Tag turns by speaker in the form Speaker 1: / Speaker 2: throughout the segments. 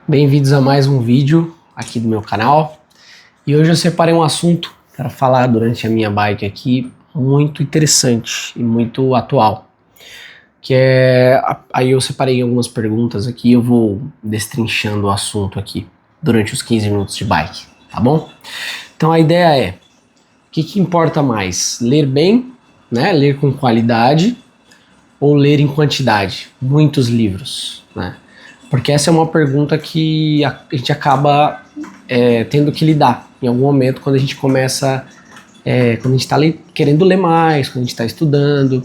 Speaker 1: Bem-vindos a mais um vídeo aqui do meu canal. E hoje eu separei um assunto para falar durante a minha bike aqui muito interessante e muito atual, que é... Aí eu separei algumas perguntas aqui e eu vou destrinchando o assunto aqui durante os 15 minutos de bike, tá bom? Então a ideia é, o que importa mais? Ler bem, né? Ler com qualidade ou ler em quantidade? Muitos livros, né? Porque essa é uma pergunta que a gente acaba tendo que lidar em algum momento quando a gente começa, quando a gente está querendo ler mais, quando a gente está estudando,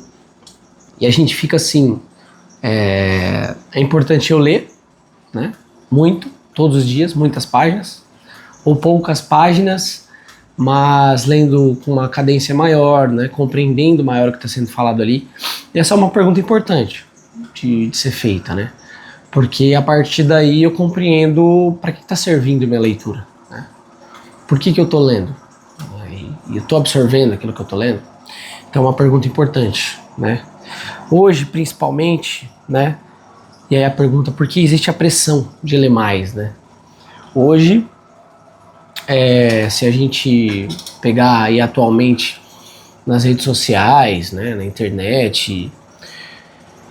Speaker 1: e a gente fica assim, é importante eu ler, né? Muito, todos os dias, muitas páginas, ou poucas páginas, mas lendo com uma cadência maior, né? Compreendendo maior o que está sendo falado ali. E essa é uma pergunta importante de ser feita, né? Porque a partir daí eu compreendo para que está servindo minha leitura, né? Por que eu estou lendo? E eu estou absorvendo aquilo que eu estou lendo? Então é uma pergunta importante, né? Hoje, principalmente, né? E aí a pergunta, por que existe a pressão de ler mais, né? Hoje, se a gente pegar aí atualmente nas redes sociais, né, na internet,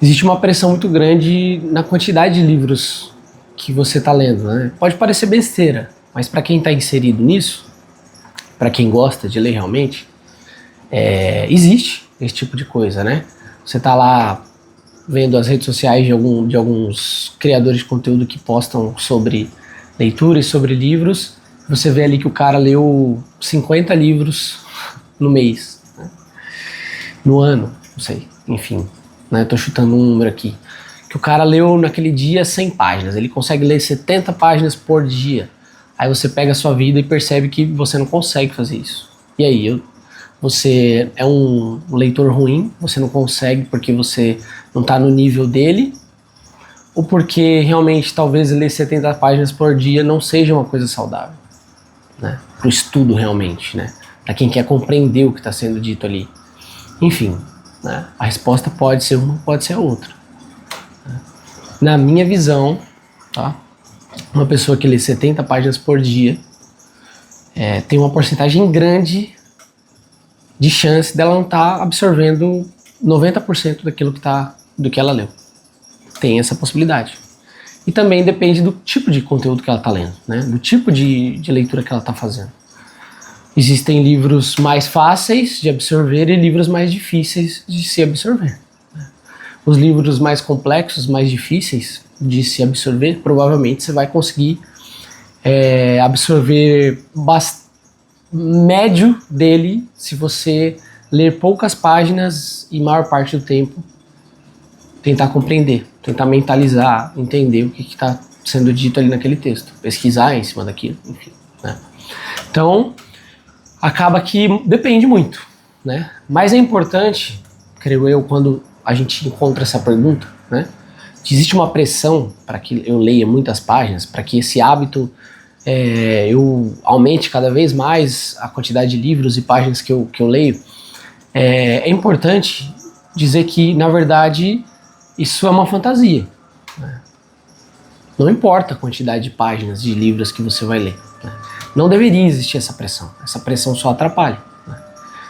Speaker 1: existe uma pressão muito grande na quantidade de livros que você está lendo, né? Pode parecer besteira, mas para quem está inserido nisso, para quem gosta de ler realmente, existe esse tipo de coisa, né? Você está lá vendo as redes sociais de alguns criadores de conteúdo que postam sobre leitura e sobre livros, você vê ali que o cara leu 50 livros no mês, né? No ano, não sei, enfim, né? Tô chutando um número aqui. Que o cara leu naquele dia 100 páginas, ele consegue ler 70 páginas por dia. Aí você pega a sua vida e percebe que você não consegue fazer isso. E aí, você é um leitor ruim, você não consegue porque você não está no nível dele, ou porque realmente talvez ler 70 páginas por dia não seja uma coisa saudável, né? Para o estudo realmente, né? Para quem quer compreender o que está sendo dito ali. Enfim, né? A resposta pode ser uma, pode ser a outra. Na minha visão, tá? Uma pessoa que lê 70 páginas por dia tem uma porcentagem grande de chance dela não estar absorvendo 90% do que ela leu. Tem essa possibilidade. E também depende do tipo de conteúdo que ela está lendo, né? Do tipo de leitura que ela está fazendo. Existem livros mais fáceis de absorver e livros mais difíceis de se absorver, né? Os livros mais complexos, mais difíceis de se absorver, provavelmente você vai conseguir absorver médio dele se você ler poucas páginas e maior parte do tempo tentar compreender, tentar mentalizar, entender o que está sendo dito ali naquele texto, pesquisar em cima daquilo, enfim, né? Então, acaba que depende muito, né? Mas é importante, creio eu, quando a gente encontra essa pergunta, né? Existe uma pressão para que eu leia muitas páginas, para que esse hábito eu aumente cada vez mais a quantidade de livros e páginas que eu leio. É importante dizer que, na verdade, isso é uma fantasia, né? Não importa a quantidade de páginas de livros que você vai ler, né? Não deveria existir essa pressão só atrapalha, né?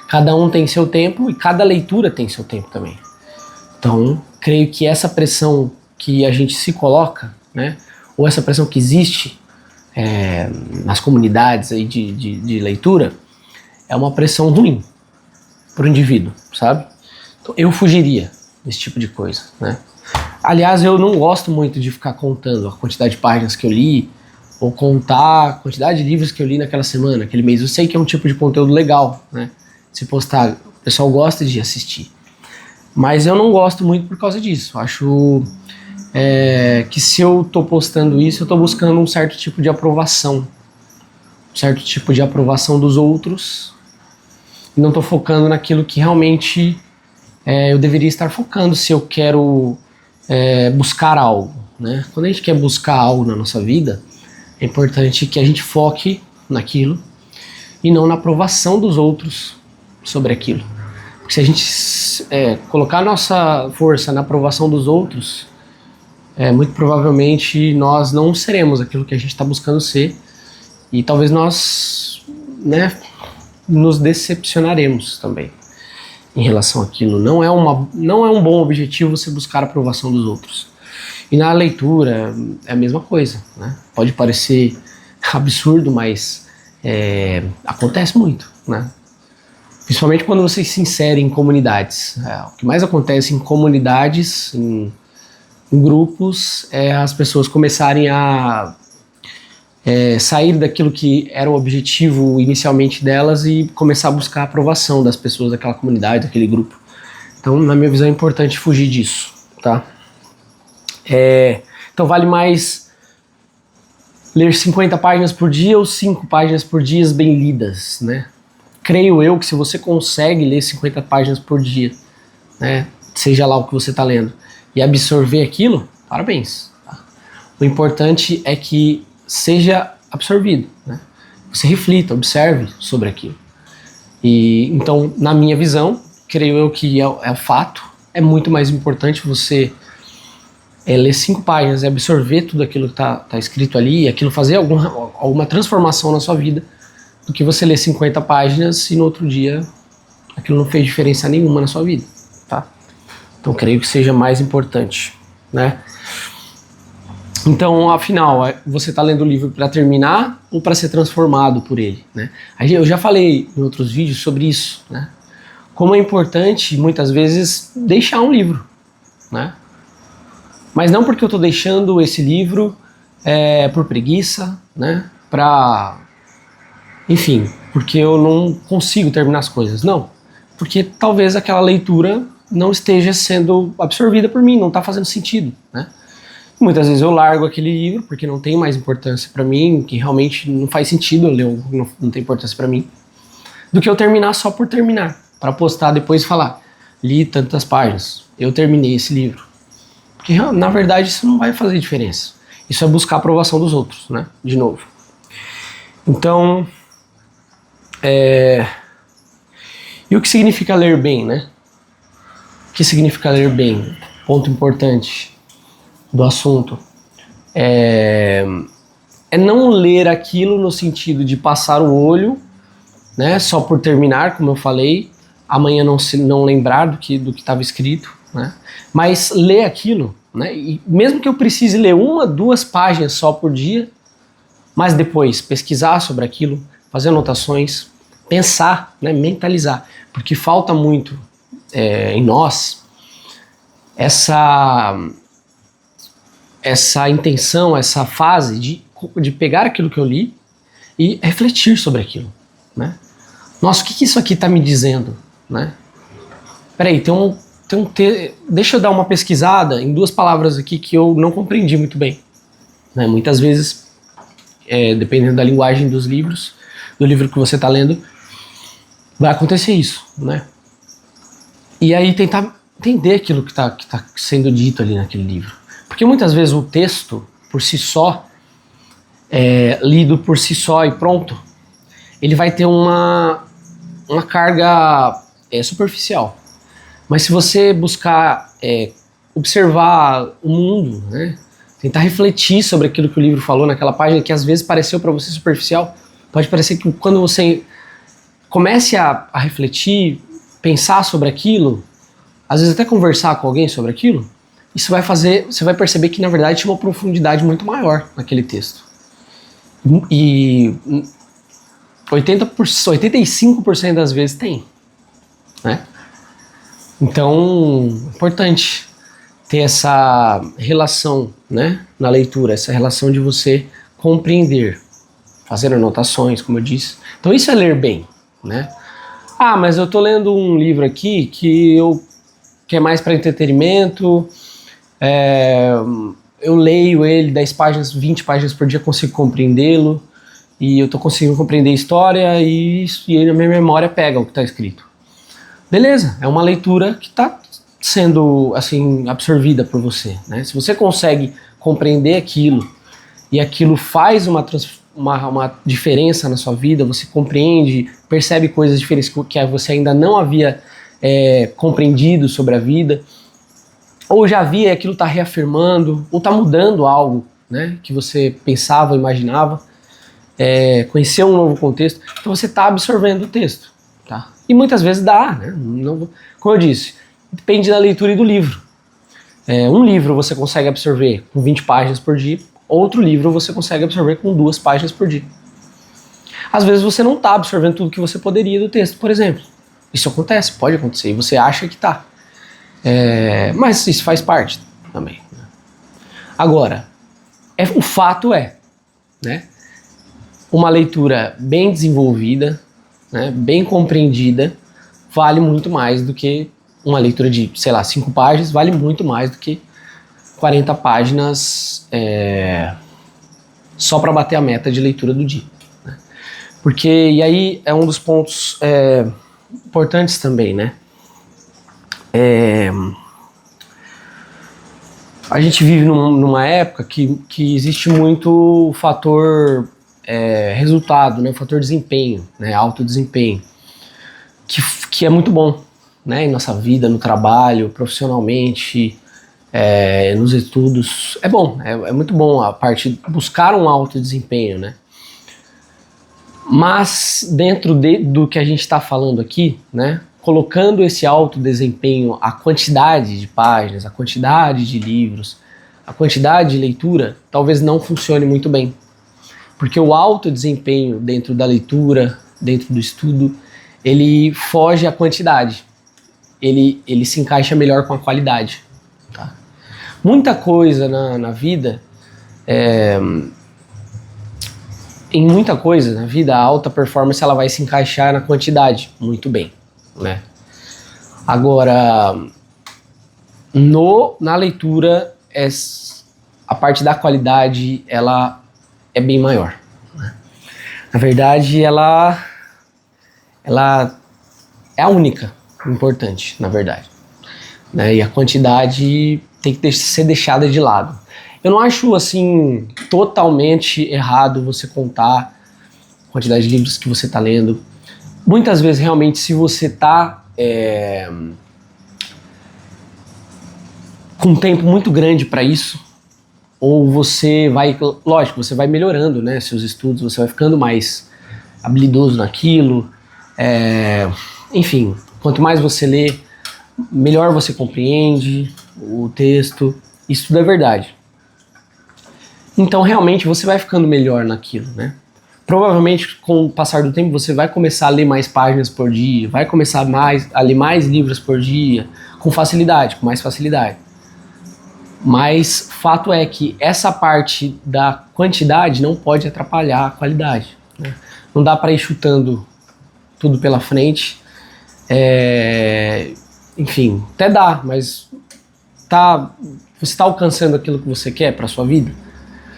Speaker 1: Cada um tem seu tempo e cada leitura tem seu tempo também. Então, creio que essa pressão que a gente se coloca, né, ou essa pressão que existe nas comunidades aí de leitura, é uma pressão ruim para o indivíduo, sabe? Então, eu fugiria desse tipo de coisa, né? Aliás, eu não gosto muito de ficar contando a quantidade de páginas que eu li, ou contar a quantidade de livros que eu li naquela semana, aquele mês. Eu sei que é um tipo de conteúdo legal, né? Se postar, o pessoal gosta de assistir. Mas eu não gosto muito por causa disso. Acho que se eu tô postando isso, eu tô buscando um certo tipo de aprovação. Um certo tipo de aprovação dos outros. E não tô focando naquilo que realmente eu deveria estar focando se eu quero buscar algo, né? Quando a gente quer buscar algo na nossa vida, é importante que a gente foque naquilo e não na aprovação dos outros sobre aquilo. Porque se a gente colocar nossa força na aprovação dos outros, muito provavelmente nós não seremos aquilo que a gente está buscando ser, e talvez nós, né, nos decepcionaremos também em relação àquilo. Não é um bom objetivo você buscar a aprovação dos outros. E na leitura é a mesma coisa, né? Pode parecer absurdo, mas acontece muito, né? Principalmente quando você se insere em comunidades. O que mais acontece em comunidades, em grupos, é as pessoas começarem a sair daquilo que era o objetivo inicialmente delas e começar a buscar a aprovação das pessoas daquela comunidade, daquele grupo. Então, na minha visão, é importante fugir disso, tá? Então, vale mais ler 50 páginas por dia ou 5 páginas por dia bem lidas, né? Creio eu que se você consegue ler 50 páginas por dia, né, seja lá o que você está lendo, e absorver aquilo, parabéns. Tá? O importante é que seja absorvido, né? Você reflita, observe sobre aquilo. E então, na minha visão, creio eu que é o fato, é muito mais importante você ler 5 páginas e absorver tudo aquilo que está escrito ali, e aquilo fazer alguma transformação na sua vida, do que você ler 50 páginas e no outro dia aquilo não fez diferença nenhuma na sua vida, tá? Então creio que seja mais importante, né? Então, afinal, você está lendo o livro para terminar ou para ser transformado por ele, né? Eu já falei em outros vídeos sobre isso, né? Como é importante, muitas vezes, deixar um livro, né? Mas não porque eu estou deixando esse livro por preguiça, né? Enfim, porque eu não consigo terminar as coisas. Não, porque talvez aquela leitura não esteja sendo absorvida por mim, não está fazendo sentido, né? Muitas vezes eu largo aquele livro porque não tem mais importância para mim, que realmente não faz sentido eu ler, não tem importância para mim, do que eu terminar só por terminar, para postar depois e falar, li tantas páginas, eu terminei esse livro. Porque na verdade isso não vai fazer diferença. Isso é buscar a aprovação dos outros, né? De novo. Então, e o que significa ler bem, né? O que significa ler bem? Ponto importante do assunto. É não ler aquilo no sentido de passar o olho, né? Só por terminar, como eu falei, amanhã não lembrar do que estava escrito, né? Mas ler aquilo, né? E mesmo que eu precise ler 1, 2 páginas só por dia, mas depois pesquisar sobre aquilo, fazer anotações, pensar, né, mentalizar, porque falta muito em nós essa intenção, essa fase de pegar aquilo que eu li e refletir sobre aquilo, né? Nossa, o que isso aqui está me dizendo, né? Peraí, deixa eu dar uma pesquisada em 2 palavras aqui que eu não compreendi muito bem, né? Muitas vezes, dependendo da linguagem dos livros, do livro que você está lendo, vai acontecer isso, né? E aí tentar entender aquilo que tá sendo dito ali naquele livro. Porque muitas vezes o texto, por si só, lido por si só e pronto, ele vai ter uma carga superficial. Mas se você buscar observar o mundo, né? Tentar refletir sobre aquilo que o livro falou naquela página, que às vezes pareceu para você superficial, pode parecer que quando você comece a refletir, pensar sobre aquilo, às vezes até conversar com alguém sobre aquilo, isso vai fazer, você vai perceber que na verdade tinha uma profundidade muito maior naquele texto. E 85% das vezes tem, né? Então, é importante ter essa relação, né, na leitura, essa relação de você compreender, fazer anotações, como eu disse. Então isso é ler bem, né? Ah, mas eu tô lendo um livro aqui que é mais para entretenimento, eu leio ele 10 páginas, 20 páginas por dia, consigo compreendê-lo, e eu tô conseguindo compreender a história e a minha memória pega o que está escrito. Beleza, é uma leitura que está sendo assim absorvida por você, né? Se você consegue compreender aquilo e aquilo faz uma diferença na sua vida, você compreende, percebe coisas diferentes que você ainda não havia compreendido sobre a vida, ou já via e aquilo está reafirmando, ou está mudando algo, né, que você pensava, imaginava, conheceu um novo contexto, então você está absorvendo o texto. Tá? E muitas vezes dá, né? Não, como eu disse, depende da leitura e do livro. Um livro você consegue absorver com 20 páginas por dia, outro livro você consegue absorver com 2 páginas por dia. Às vezes você não está absorvendo tudo que você poderia do texto, por exemplo. Isso acontece, pode acontecer, e você acha que está. Mas isso faz parte também. Agora, o fato né, uma leitura bem desenvolvida, né, bem compreendida, vale muito mais do que uma leitura de, sei lá, 5 páginas, vale muito mais do que 40 páginas só para bater a meta de leitura do dia. Né? Porque, e aí é um dos pontos importantes também, né? A gente vive numa época que existe muito fator resultado, né? Fator desempenho, né? Alto desempenho, que é muito bom, né? Em nossa vida, no trabalho, profissionalmente, nos estudos. É bom, é muito bom a parte de buscar um alto desempenho, né? Mas dentro do que a gente está falando aqui, né? Colocando esse alto desempenho, a quantidade de páginas, a quantidade de livros, a quantidade de leitura, talvez não funcione muito bem. Porque o alto desempenho dentro da leitura, dentro do estudo, ele foge à quantidade. Ele se encaixa melhor com a qualidade. Tá? Muita coisa na vida, em muita coisa na vida, a alta performance ela vai se encaixar na quantidade muito bem. Né? Agora, na leitura, a parte da qualidade ela é bem maior. Né? Na verdade, ela é a única importante, na verdade. Né? E a quantidade tem que ser deixada de lado. Eu não acho assim totalmente errado você contar a quantidade de livros que você está lendo. Muitas vezes, realmente, se você está com um tempo muito grande para isso, ou você vai, lógico, você vai melhorando, né, seus estudos, você vai ficando mais habilidoso naquilo, enfim, quanto mais você lê, melhor você compreende o texto, isso tudo é verdade. Então, realmente, você vai ficando melhor naquilo, né? Provavelmente, com o passar do tempo, você vai começar a ler mais páginas por dia, vai começar a ler mais livros por dia, com facilidade, com mais facilidade. Mas fato é que essa parte da quantidade não pode atrapalhar a qualidade. Né? Não dá para ir chutando tudo pela frente. Enfim, até dá, mas você está alcançando aquilo que você quer para sua vida?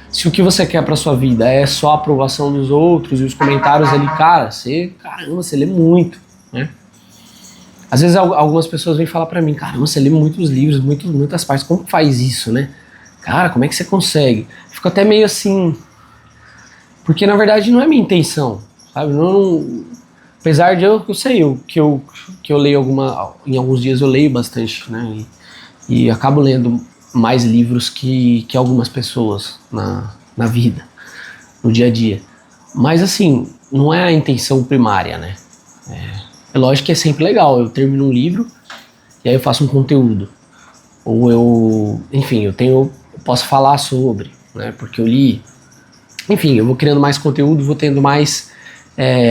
Speaker 1: Se o que você quer para sua vida é só a aprovação dos outros e os comentários ali, cara, você lê muito, né? Às vezes algumas pessoas vêm falar para mim, caramba, você lê muitos livros, muitas partes, como que faz isso, né? Cara, como é que você consegue? Fico até meio assim, porque na verdade não é minha intenção, sabe? Apesar de eu sei que eu leio em alguns dias eu leio bastante, né? E acabo lendo mais livros que algumas pessoas na vida, no dia a dia. Mas assim, não é a intenção primária, né? É lógico que é sempre legal, eu termino um livro e aí eu faço um conteúdo. Ou enfim, eu posso falar sobre, né? Porque eu li. Enfim, eu vou criando mais conteúdo, vou tendo mais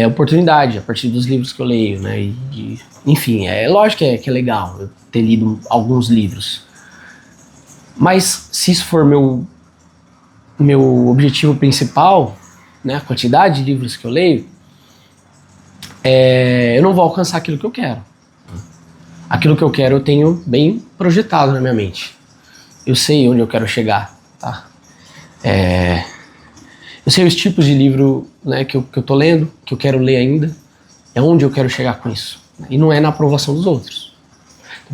Speaker 1: oportunidade a partir dos livros que eu leio, né? Enfim, é lógico que é legal eu ter lido alguns livros. Mas se isso for meu objetivo principal, né, a quantidade de livros que eu leio, eu não vou alcançar aquilo que eu quero. Aquilo que eu quero eu tenho bem projetado na minha mente. Eu sei onde eu quero chegar. Tá? Eu sei os tipos de livro, né, que eu tô lendo, que eu quero ler ainda, é onde eu quero chegar com isso. E não é na aprovação dos outros.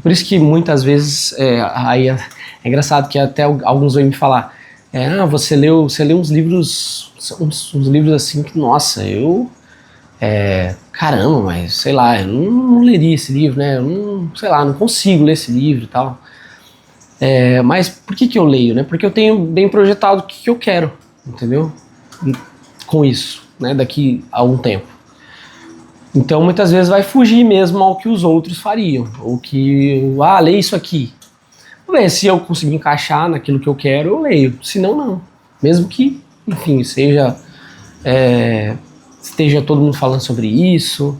Speaker 1: Por isso que muitas vezes aí é engraçado que até alguns vêm me falar, você leu uns livros, uns livros assim que, nossa, caramba, mas sei lá, eu não leria esse livro, né? Eu não, sei lá, não consigo ler esse livro e tal. Mas por que eu leio, né? Porque eu tenho bem projetado o que eu quero, entendeu? Com isso, né? Daqui a um tempo. Então muitas vezes vai fugir mesmo ao que os outros fariam, ou que, lê isso aqui. Vamos ver, se eu conseguir encaixar naquilo que eu quero, eu leio, se não, não. Mesmo que, enfim, esteja todo mundo falando sobre isso.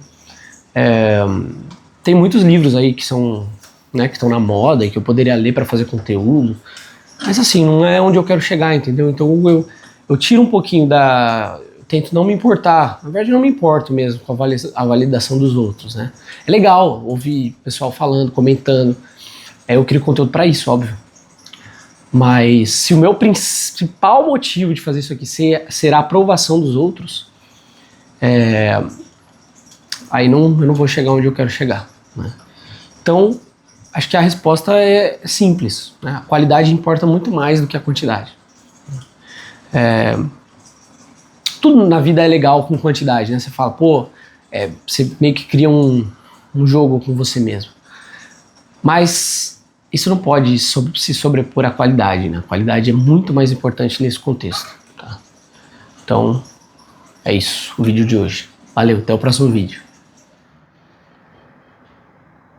Speaker 1: Tem muitos livros aí que são, né, que estão na moda e que eu poderia ler para fazer conteúdo, mas assim, não é onde eu quero chegar, entendeu? Então eu tiro um pouquinho tento não me importar, na verdade não me importo mesmo com a validação dos outros, né? É legal ouvir pessoal falando, comentando, eu crio conteúdo para isso, óbvio. Mas se o meu principal motivo de fazer isso aqui será a aprovação dos outros, aí eu não vou chegar onde eu quero chegar, né? Então, acho que a resposta é simples, né? A qualidade importa muito mais do que a quantidade. Tudo na vida é legal com quantidade, né? Você fala, você meio que cria um jogo com você mesmo. Mas isso não pode se sobrepor à qualidade, né? A qualidade é muito mais importante nesse contexto, tá? Então, é isso, o vídeo de hoje. Valeu, até o próximo vídeo.